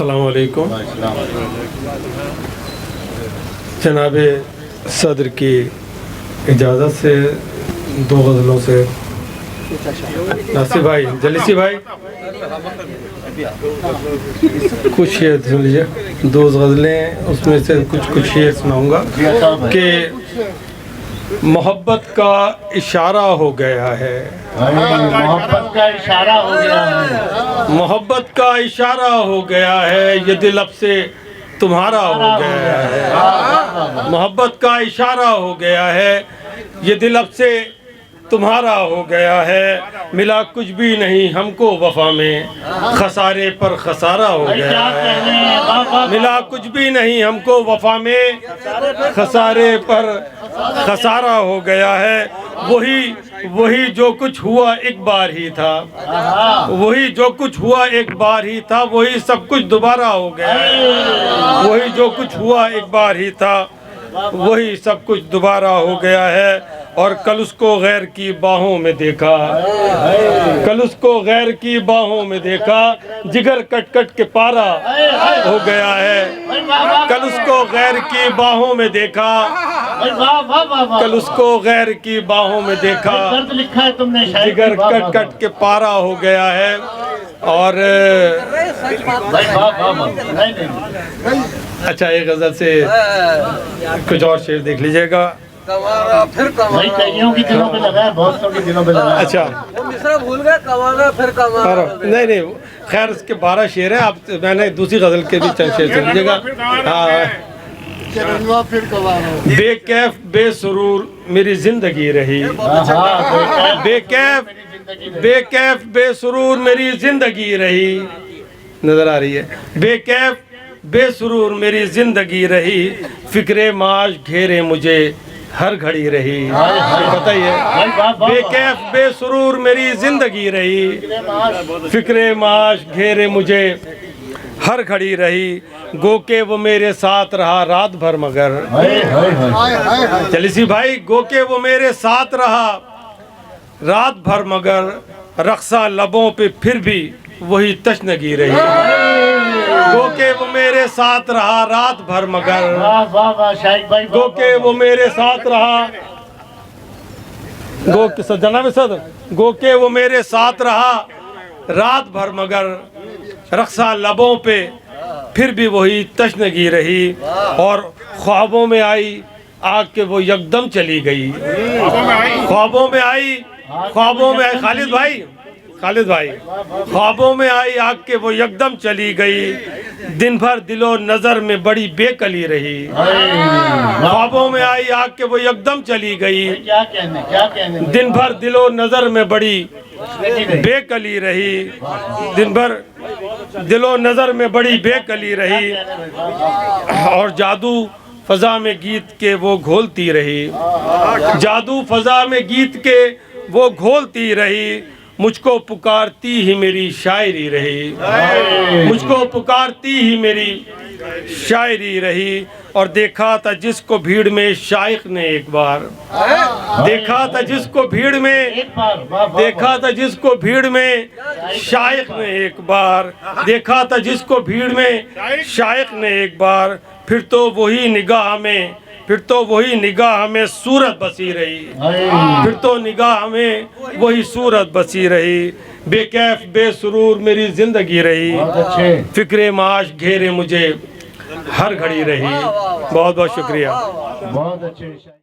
अस्सलाम वालेकुम। जनाब सदर की इजाज़त से दो गज़लों से नासिर भाई, जलीसी भाई कुछ शेर सुन लीजिए। दो गज़लें उसमें से कुछ शेर सुनाऊंगा कि मोहब्बत का इशारा हो गया है, मोहब्बत का इशारा हो गया है, मोहब्बत का इशारा हो गया है, ये दिल अब से तुम्हारा हो गया है। मोहब्बत का इशारा हो गया है, ये दिल अब से तुम्हारा हो गया है। मिला कुछ भी नहीं हमको वफा में, खसारे पर खसारा हो गया है। मिला कुछ भी नहीं हमको वफा में, खसारे पर खसारा हो गया है। वही जो कुछ हुआ एक बार ही था, वही जो कुछ हुआ एक बार ही था, वही सब कुछ दोबारा हो गया है। वही जो कुछ हुआ एक बार ही था, वही सब कुछ दोबारा हो गया है। और कल उसको गैर की बाहों में देखा, कल उसको गैर की बाहों में देखा, जिगर कट कट के पारा हो गया है। कल उसको गैर की बाहों में देखा, कल उसको गैर की बाहों में देखा, लिखा है तुमने, जिगर कट कट के पारा हो गया है। और अच्छा, एक गजल से कुछ और शेर देख लीजिएगा। फिर कईयों की दिनों पे लगा है, बहुत के दिनों पे लगा है। अच्छा, वो मिस्रा भूल गए, कमाना फिर कमाना। नहीं, खैर उसके 12 शेर हैं। आप मैंने दूसरी गजल के भी चंद शेर सुन लीजिएगा। हाँ, बेकैफ बेसुरूर मेरी जिंदगी रही, बेकैफ बेसुरूर मेरी जिंदगी रही। नजर आ रही है? बेकैफ बेसुरूर मेरी जिंदगी रही, फिक्रे माश घेरे मुझे हर घड़ी रही। बताइए, बेकैफ बेसुरूर मेरी जिंदगी रही, फिक्रे माश घेरे मुझे हर घड़ी रही। गो के वो मेरे साथ रहा रात भर मगर, जलीसी भाई, गो के वो मेरे साथ रहा रात भर मगर, रक्सा लबों पे फिर भी वही तशनगी रही। गो के वो मेरे साथ रहा रात भर मगर, गो के वो मेरे साथ रहा, जनाब सदर, गो के वो मेरे साथ रहा रात भर मगर, रक्सा लबों पे फिर भी वही तशनगी रही। और ख्वाबों में आई आग के वो यकदम चली गई, ख्वाबों में आई, ख्वाबों में आई, खालिद भाई, ख्वाबों में आई आग के वो यकदम चली गई। दिन भर दिलो नजर में बड़ी बेकली रही, ख्वाबों में आई आग के वो यकदम चली गई। दिन भर दिलो नजर में बड़ी बेकली रही, दिन भर दिलो नजर में बड़ी बेकली रही। और जादू फजा में गीत के वो घोलती रही, जादू फजा में गीत के वो घोलती रही। मुझको पुकारती ही मेरी शायरी रही, मुझको पुकारती ही मेरी शायरी रही। और देखा था जिसको भीड़ में शाइख ने एक बार, देखा था जिसको भीड़ में, देखा था जिसको भीड़ में शाइख ने एक बार, देखा था जिसको भीड़ में शाइख ने एक बार। फिर तो वही निगाह में, फिर तो वही निगाह में सूरत बसी रही, फिर तो निगाह में वही सूरत बसी रही। बेकैफ बेसुरूर मेरी जिंदगी रही, फिक्रे माश घेरे मुझे हर घड़ी रही। बहुत बहुत शुक्रिया। बहुत अच्छे।